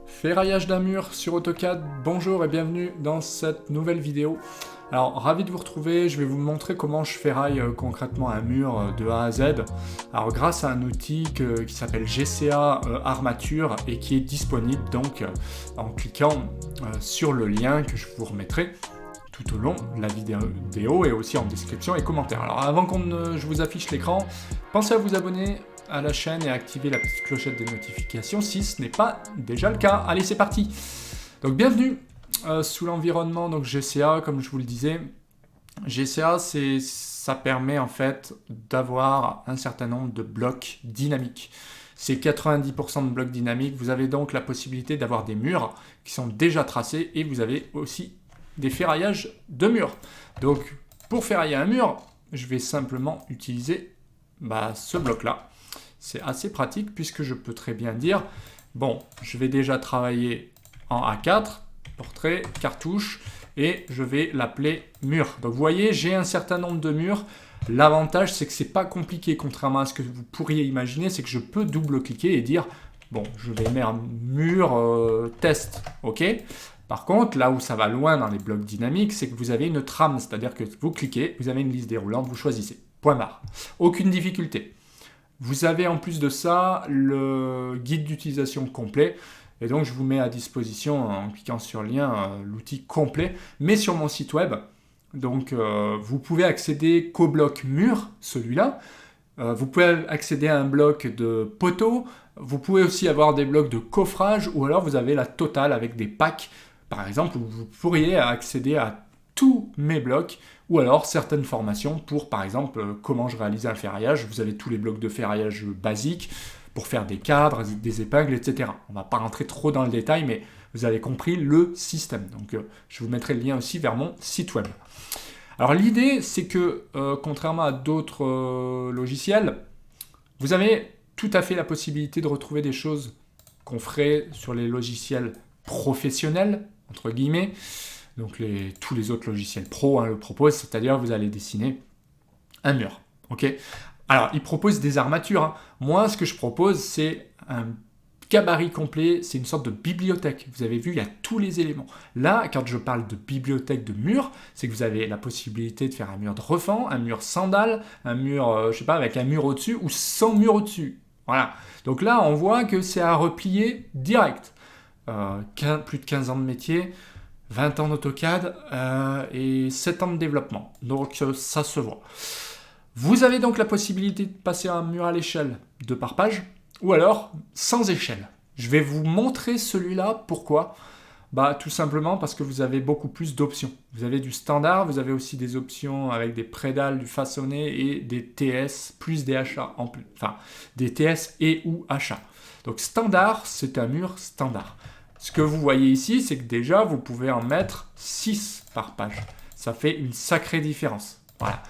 Ferraillage d'un mur sur AutoCAD, bonjour et bienvenue dans cette nouvelle vidéo. Alors ravi de vous retrouver, je vais vous montrer comment je ferraille concrètement un mur de A à Z. Alors grâce à un outil qui s'appelle GCA Armature et qui est disponible donc en cliquant sur le lien que je vous remettrai tout au long de la vidéo et aussi en description et commentaires. Alors avant que je vous affiche l'écran, pensez à vous abonner à la chaîne et à activer la petite clochette des notifications si ce n'est pas déjà le cas. Allez, c'est parti. Donc bienvenue sous l'environnement donc GCA, comme je vous le disais. GCA, ça permet en fait d'avoir un certain nombre de blocs dynamiques. C'est 90% de blocs dynamiques. Vous avez donc la possibilité d'avoir des murs qui sont déjà tracés et vous avez aussi des ferraillages de murs. Donc pour ferrailler un mur, je vais simplement utiliser ce bloc-là. C'est assez pratique puisque je peux très bien dire, bon, je vais déjà travailler en A4, portrait, cartouche, et je vais l'appeler mur. Donc vous voyez, j'ai un certain nombre de murs. L'avantage, c'est que c'est pas compliqué, contrairement à ce que vous pourriez imaginer, c'est que je peux double-cliquer et dire, bon, je vais mettre un mur test, ok. Par contre, là où ça va loin dans les blocs dynamiques, c'est que vous avez une trame, c'est-à-dire que vous cliquez, vous avez une liste déroulante, vous choisissez. Point barre. Aucune difficulté. Vous avez en plus de ça le guide d'utilisation complet. Et donc, je vous mets à disposition, en cliquant sur le lien, l'outil complet. Mais sur mon site web, donc vous pouvez accéder qu'au bloc mur, celui-là. Vous pouvez accéder à un bloc de poteaux. Vous pouvez aussi avoir des blocs de coffrage. Ou alors, vous avez la totale avec des packs. Par exemple, vous pourriez accéder à tous mes blocs, ou alors certaines formations pour, par exemple, comment je réalise un ferraillage. Vous avez tous les blocs de ferraillage basiques pour faire des cadres, des épingles, etc. On ne va pas rentrer trop dans le détail, mais vous avez compris le système. Donc, je vous mettrai le lien aussi vers mon site web. Alors, l'idée, c'est que, contrairement à d'autres logiciels, vous avez tout à fait la possibilité de retrouver des choses qu'on ferait sur les logiciels professionnels, entre guillemets. Donc tous les autres logiciels pro le proposent, c'est-à-dire vous allez dessiner un mur. Okay. Alors, ils proposent des armatures. Moi, ce que je propose, c'est un gabarit complet, c'est une sorte de bibliothèque. Vous avez vu, il y a tous les éléments. Là, quand je parle de bibliothèque de mur, c'est que vous avez la possibilité de faire un mur de refend, un mur sans dalle, un mur, je sais pas, avec un mur au-dessus ou sans mur au-dessus. Voilà. Donc là, on voit que c'est à replier direct. Plus de 15 ans de métier, 20 ans d'AutoCAD et 7 ans de développement. Donc ça se voit. Vous avez donc la possibilité de passer un mur à l'échelle de par page ou alors sans échelle. Je vais vous montrer celui-là. Pourquoi ? Tout simplement parce que vous avez beaucoup plus d'options. Vous avez du standard, vous avez aussi des options avec des prédales, du façonné et des TS plus des HA en plus. Enfin, des TS et ou HA. Donc standard, c'est un mur standard. Ce que vous voyez ici, c'est que déjà, vous pouvez en mettre 6 par page. Ça fait une sacrée différence. Voilà.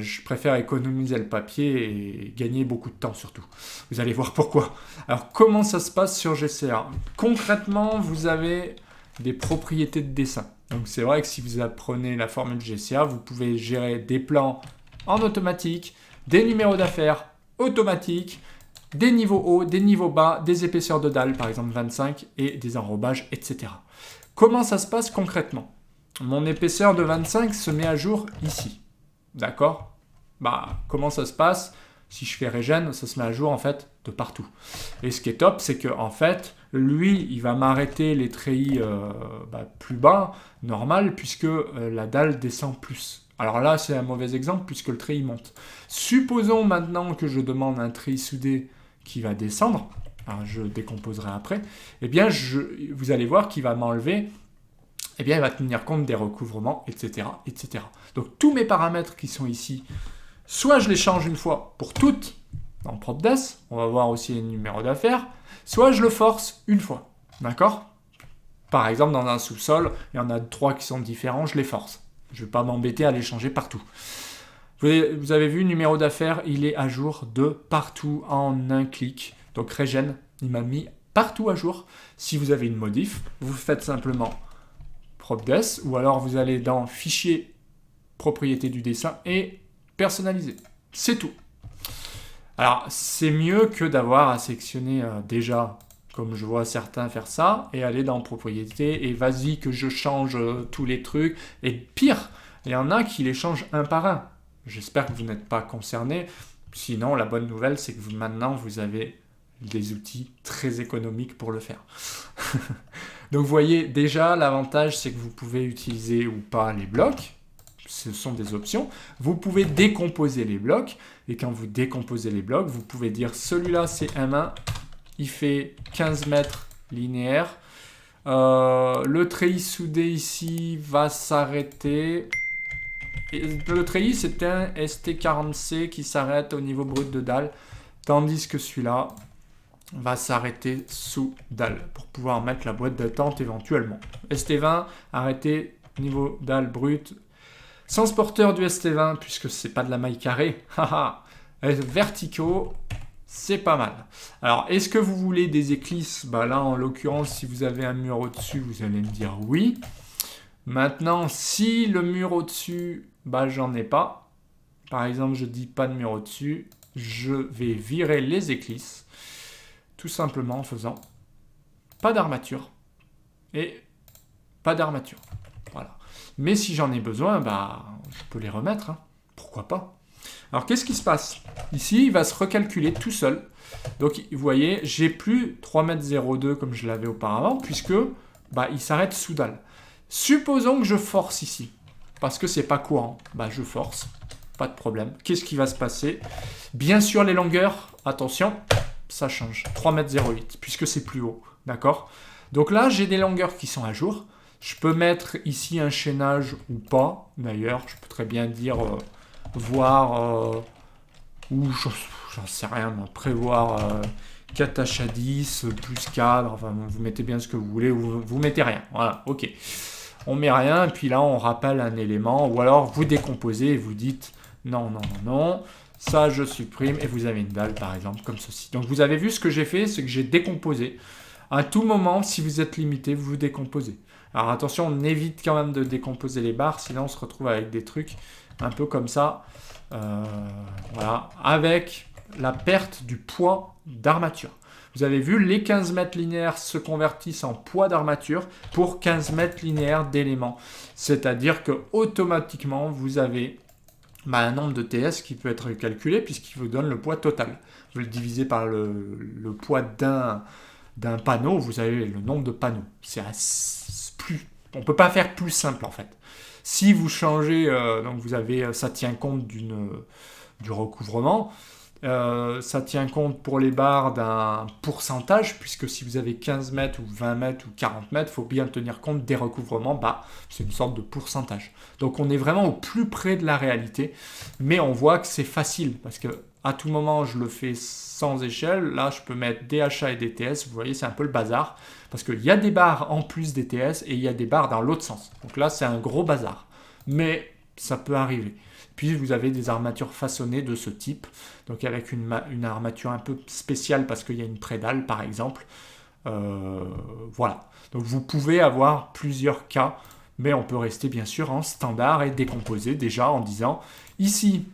Je préfère économiser le papier et gagner beaucoup de temps surtout. Vous allez voir pourquoi. Alors, comment ça se passe sur GCA ? Concrètement, vous avez des propriétés de dessin. Donc, c'est vrai que si vous apprenez la formule GCA, vous pouvez gérer des plans en automatique, des numéros d'affaires automatiques, des niveaux hauts, des niveaux bas, des épaisseurs de dalle, par exemple 25, et des enrobages, etc. Comment ça se passe concrètement ? Mon épaisseur de 25 se met à jour ici. D'accord ? Comment ça se passe ? Si je fais régène, ça se met à jour en fait de partout. Et ce qui est top, c'est que en fait, lui, il va m'arrêter les treillis plus bas, normal, puisque la dalle descend plus. Alors là, c'est un mauvais exemple puisque le treillis monte. Supposons maintenant que je demande un treillis soudé qui va descendre, alors je décomposerai après, vous allez voir qu'il va m'enlever, il va tenir compte des recouvrements, etc., etc. Donc tous mes paramètres qui sont ici, soit je les change une fois pour toutes dans PropDes, on va voir aussi les numéros d'affaires, soit je le force une fois, d'accord ? Par exemple, dans un sous-sol, il y en a 3 qui sont différents, je les force. Je ne vais pas m'embêter à les changer partout. Vous avez vu, numéro d'affaires, il est à jour de partout en un clic. Donc Regen, il m'a mis partout à jour. Si vous avez une modif, vous faites simplement PropDes ou alors vous allez dans Fichier, Propriété du dessin et Personnaliser. C'est tout. Alors, c'est mieux que d'avoir à sélectionner déjà comme je vois certains faire ça, et aller dans propriété, et vas-y que je change tous les trucs. Et pire, il y en a qui les changent un par un. J'espère que vous n'êtes pas concernés. Sinon, la bonne nouvelle, c'est que maintenant, vous avez des outils très économiques pour le faire. Donc, vous voyez, déjà, l'avantage, c'est que vous pouvez utiliser ou pas les blocs. Ce sont des options. Vous pouvez décomposer les blocs. Et quand vous décomposez les blocs, vous pouvez dire celui-là, c'est M1. Il fait 15 mètres linéaires. Le treillis soudé ici va s'arrêter. Le treillis, c'est un ST40C qui s'arrête au niveau brut de dalle. Tandis que celui-là va s'arrêter sous dalle pour pouvoir mettre la boîte d'attente éventuellement. ST20, arrêté niveau dalle brute. Sens porteur du ST20, puisque c'est pas de la maille carrée. Verticaux, c'est pas mal. Alors, est-ce que vous voulez des éclisses? Bah là, en l'occurrence, si vous avez un mur au-dessus, vous allez me dire oui. Maintenant, si le mur au-dessus, bah j'en ai pas. Par exemple, je dis pas de mur au-dessus. Je vais virer les éclisses. Tout simplement en faisant pas d'armature. Et pas d'armature. Voilà. Mais si j'en ai besoin, bah, je peux les remettre. Hein. Pourquoi pas? Alors, qu'est-ce qui se passe? Ici, il va se recalculer tout seul. Donc, vous voyez, j'ai plus 3,02 m comme je l'avais auparavant, puisque bah, il s'arrête sous dalle. Supposons que je force ici, parce que c'est pas courant. Bah, je force, pas de problème. Qu'est-ce qui va se passer? Bien sûr, les longueurs, attention, ça change. 3,08 m, puisque c'est plus haut. D'accord? Donc là, j'ai des longueurs qui sont à jour. Je peux mettre ici un chaînage ou pas. D'ailleurs, je peux très bien dire voir ou j'en sais rien, prévoir 4 h 10 plus cadre. Enfin, vous mettez bien ce que vous voulez ou vous mettez rien. Voilà, ok. On met rien et puis là, on rappelle un élément ou alors vous décomposez et vous dites non, non, non, non. Ça, je supprime et vous avez une dalle, par exemple, comme ceci. Donc, vous avez vu ce que j'ai fait, c'est que j'ai décomposé. À tout moment, si vous êtes limité, vous décomposez. Alors attention, on évite quand même de décomposer les barres, sinon on se retrouve avec des trucs un peu comme ça. Voilà, avec la perte du poids d'armature. Vous avez vu, les 15 mètres linéaires se convertissent en poids d'armature pour 15 mètres linéaires d'éléments. C'est-à-dire que automatiquement, vous avez un nombre de TS qui peut être calculé puisqu'il vous donne le poids total. Vous le divisez par le poids d'un panneau, vous avez le nombre de panneaux. On ne peut pas faire plus simple en fait. Si vous changez, donc vous avez, ça tient compte du recouvrement, ça tient compte pour les barres d'un pourcentage, puisque si vous avez 15 mètres ou 20 mètres ou 40 mètres, il faut bien tenir compte des recouvrements, c'est une sorte de pourcentage. Donc on est vraiment au plus près de la réalité, mais on voit que c'est facile, parce que à tout moment je le fais sans échelle. Là je peux mettre DHA et DTS, vous voyez c'est un peu le bazar, parce qu'il y a des barres en plus des TS et il y a des barres dans l'autre sens. Donc là c'est un gros bazar, mais ça peut arriver. Puis vous avez des armatures façonnées de ce type, donc avec une armature un peu spéciale parce qu'il y a une prédale par exemple. Voilà, donc vous pouvez avoir plusieurs cas, mais on peut rester bien sûr en standard et décomposer déjà en disant ici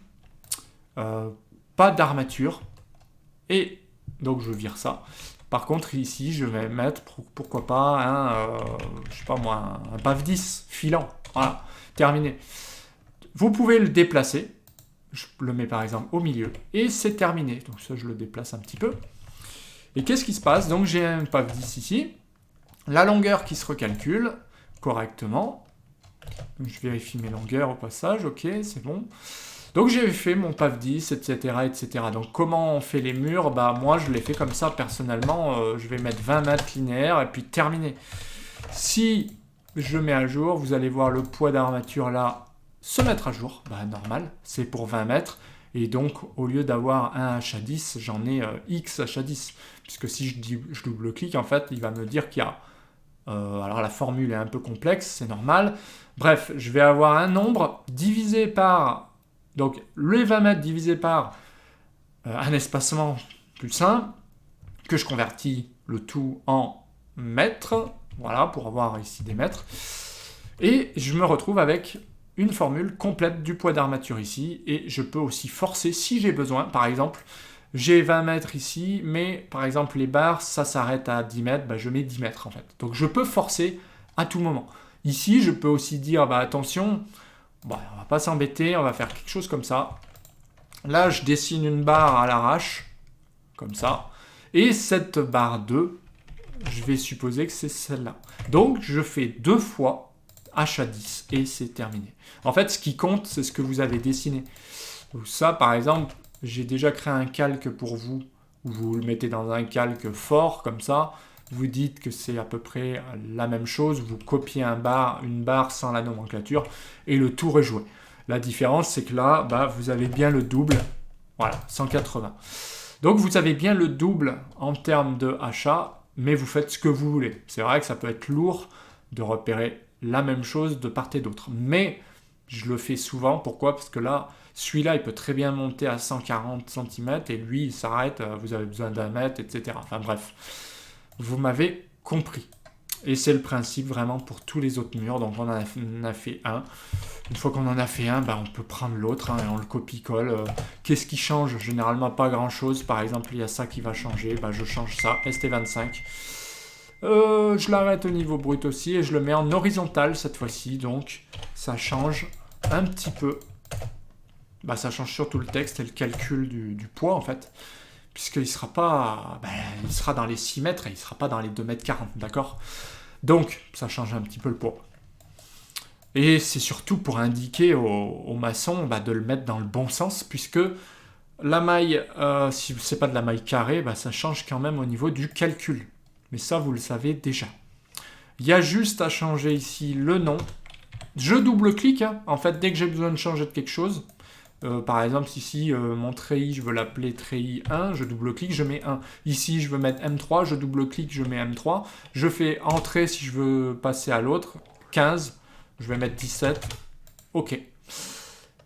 pas d'armature, et donc je vire ça. Par contre ici je vais mettre pourquoi pas je sais pas moi, un PAV 10 filant. Voilà, terminé. Vous pouvez le déplacer, je le mets par exemple au milieu, et c'est terminé. Donc ça, je le déplace un petit peu. Et qu'est-ce qui se passe? Donc j'ai un PAV 10 ici, la longueur qui se recalcule correctement. Donc, je vérifie mes longueurs au passage, ok, c'est bon. Donc j'ai fait mon PAV 10, etc., etc. Donc comment on fait les murs? Moi je l'ai fait comme ça personnellement, je vais mettre 20 mètres linéaires et puis terminé. Si je mets à jour, vous allez voir le poids d'armature là, se mettre à jour, normal, c'est pour 20 mètres, et donc au lieu d'avoir un HA10, j'en ai X HA10, puisque si je double-clique, en fait, il va me dire qu'il y a, alors la formule est un peu complexe, c'est normal, bref, je vais avoir un nombre divisé par, donc les 20 mètres divisé par un espacement plus simple, que je convertis le tout en mètres, voilà, pour avoir ici des mètres, et je me retrouve avec une formule complète du poids d'armature ici, et je peux aussi forcer si j'ai besoin. Par exemple, j'ai 20 mètres ici, mais par exemple les barres, ça s'arrête à 10 mètres, bah, je mets 10 mètres en fait. Donc je peux forcer à tout moment. Ici, je peux aussi dire, bah, attention, bon, on va pas s'embêter, on va faire quelque chose comme ça. Là, je dessine une barre à l'arrache, comme ça. Et cette barre 2, je vais supposer que c'est celle-là. Donc, je fais 2 fois H à 10 et c'est terminé. En fait, ce qui compte, c'est ce que vous avez dessiné. Donc ça, par exemple, j'ai déjà créé un calque pour vous. Vous le mettez dans un calque fort, comme ça. Vous dites que c'est à peu près la même chose. Vous copiez une barre sans la nomenclature et le tour est joué. La différence, c'est que là, bah, vous avez bien le double. Voilà, 180. Donc, vous avez bien le double en termes de achat, mais vous faites ce que vous voulez. C'est vrai que ça peut être lourd de repérer la même chose de part et d'autre. Mais je le fais souvent. Pourquoi? Parce que là, celui-là, il peut très bien monter à 140 cm et lui, il s'arrête, vous avez besoin d'un mètre, etc. Enfin bref, vous m'avez compris. Et c'est le principe vraiment pour tous les autres murs. Donc on en a fait un. Une fois qu'on en a fait un, bah, on peut prendre l'autre et on le copie-colle. Qu'est-ce qui change? Généralement pas grand-chose. Par exemple, il y a ça qui va changer. Bah, je change ça, ST25. Je l'arrête au niveau brut aussi et je le mets en horizontal cette fois-ci. Donc ça change un petit peu. Bah, ça change surtout le texte et le calcul du poids en fait. Puisqu'il sera pas, il sera dans les 6 mètres et il ne sera pas dans les 2 mètres 40, d'accord? Donc, ça change un petit peu le poids. Et c'est surtout pour indiquer aux maçons de le mettre dans le bon sens, puisque la maille, si ce n'est pas de la maille carrée, ça change quand même au niveau du calcul. Mais ça, vous le savez déjà. Il y a juste à changer ici le nom. Je double-clique, en fait, dès que j'ai besoin de changer de quelque chose. Par exemple, ici, mon treillis, je veux l'appeler treillis 1, je double-clique, je mets 1. Ici, je veux mettre M3, je double-clique, je mets M3. Je fais entrée si je veux passer à l'autre, 15, je vais mettre 17, ok.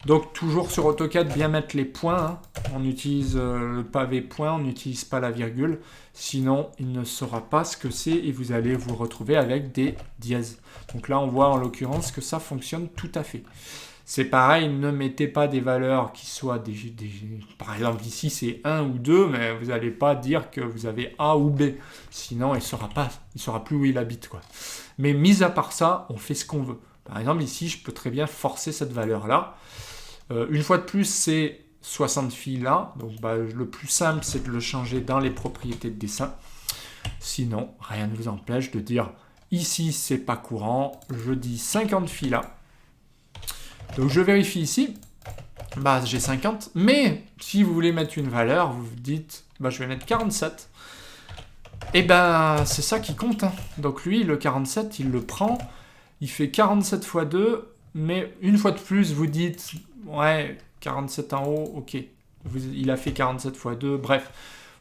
Donc, toujours sur AutoCAD, bien mettre les points. On utilise le pavé point, on n'utilise pas la virgule. Sinon, il ne saura pas ce que c'est et vous allez vous retrouver avec des dièses. Donc là, on voit en l'occurrence que ça fonctionne tout à fait. C'est pareil, ne mettez pas des valeurs qui soient par exemple, ici, c'est 1 ou 2, mais vous n'allez pas dire que vous avez A ou B. Sinon, il ne saura plus où il habite, quoi. Mais mis à part ça, on fait ce qu'on veut. Par exemple, ici, je peux très bien forcer cette valeur-là. Une fois de plus, c'est 60 fils là. Donc, le plus simple, c'est de le changer dans les propriétés de dessin. Sinon, rien ne vous empêche de dire, ici, c'est pas courant. Je dis 50 fils là. Donc je vérifie ici, j'ai 50, mais si vous voulez mettre une valeur, vous vous dites, je vais mettre 47. Et c'est ça qui compte. Hein. Donc lui, le 47, il le prend, il fait 47 fois 2, mais une fois de plus, vous dites, ouais, 47 en haut, ok. Il a fait 47 fois 2, bref.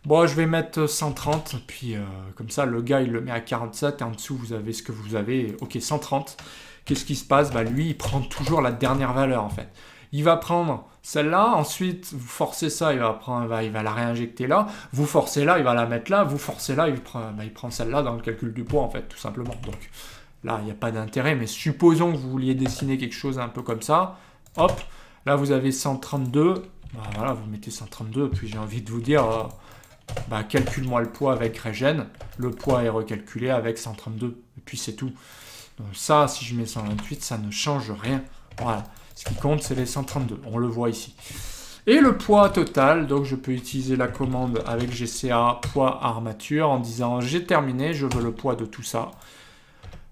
Bon, je vais mettre 130, puis comme ça, le gars, il le met à 47, et en dessous, vous avez ce que vous avez, ok, 130. Qu'est-ce qui se passe? Lui, il prend toujours la dernière valeur, en fait. Il va prendre celle-là, ensuite, vous forcez ça, il va la réinjecter là. Vous forcez là, il va la mettre là. Vous forcez là, il prend celle-là dans le calcul du poids, en fait, tout simplement. Donc là, il n'y a pas d'intérêt, mais supposons que vous vouliez dessiner quelque chose un peu comme ça. Hop, là, vous avez 132. Voilà, vous mettez 132, puis j'ai envie de vous dire... calcule-moi le poids avec Regen. Le poids est recalculé avec 132. Et puis c'est tout. Donc ça, si je mets 128, ça ne change rien. Voilà. Ce qui compte, c'est les 132. On le voit ici. Et le poids total, donc je peux utiliser la commande avec GCA poids armature en disant j'ai terminé, je veux le poids de tout ça.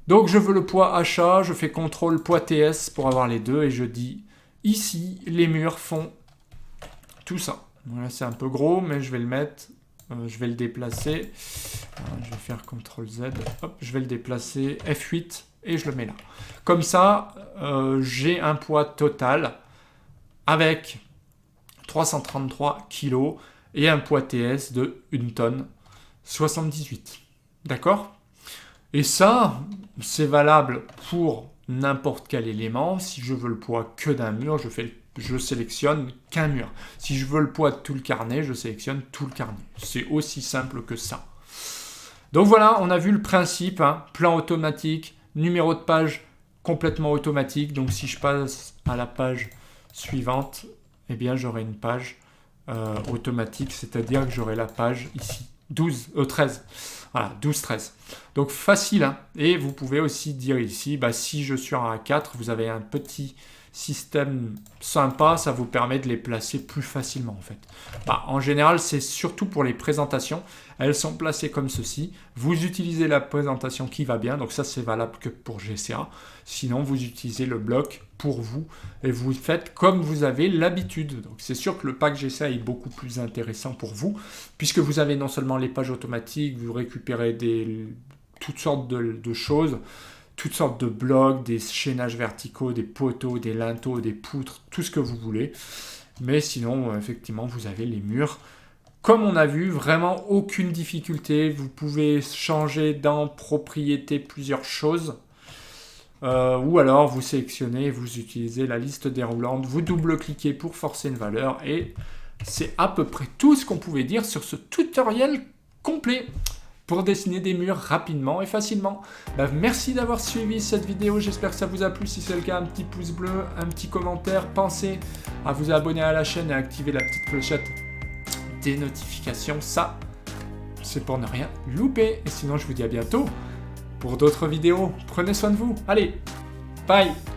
Donc je veux le poids achat, je fais CTRL poids TS pour avoir les deux et je dis ici, les murs font tout ça. Voilà, c'est un peu gros, mais je vais le mettre. Je vais le déplacer. Je vais faire CTRL Z. Hop, je vais le déplacer. F8 et je le mets là. Comme ça, j'ai un poids total avec 333 kg et un poids TS de 1 tonne 78. D'accord? Et ça, c'est valable pour n'importe quel élément. Si je veux le poids que d'un mur, je sélectionne qu'un mur. Si je veux le poids de tout le carnet, je sélectionne tout le carnet. C'est aussi simple que ça. Donc voilà, on a vu le principe, plan automatique, numéro de page complètement automatique. Donc si je passe à la page suivante, j'aurai une page automatique, c'est-à-dire que j'aurai la page ici, 13. Voilà, 12, 13. Donc facile, hein. Et vous pouvez aussi dire ici, bah, si je suis en A4, vous avez un petit système sympa, ça vous permet de les placer plus facilement en fait. Bah, en général, c'est surtout pour les présentations. Elles sont placées comme ceci. Vous utilisez la présentation qui va bien, donc ça c'est valable que pour GCA. Sinon, vous utilisez le bloc pour vous et vous faites comme vous avez l'habitude. Donc c'est sûr que le pack GCA est beaucoup plus intéressant pour vous, puisque vous avez non seulement les pages automatiques, vous récupérez toutes sortes de choses, toutes sortes de blocs, des chaînages verticaux, des poteaux, des linteaux, des poutres, tout ce que vous voulez. Mais sinon, effectivement, vous avez les murs. Comme on a vu, vraiment aucune difficulté. Vous pouvez changer dans propriété plusieurs choses. Ou alors, vous sélectionnez, vous utilisez la liste déroulante, vous double-cliquez pour forcer une valeur. Et c'est à peu près tout ce qu'on pouvait dire sur ce tutoriel complet pour dessiner des murs rapidement et facilement. Bah, merci d'avoir suivi cette vidéo, j'espère que ça vous a plu. Si c'est le cas, un petit pouce bleu, un petit commentaire. Pensez à vous abonner à la chaîne et à activer la petite clochette des notifications. Ça, c'est pour ne rien louper. Et sinon, je vous dis à bientôt pour d'autres vidéos. Prenez soin de vous. Allez, bye!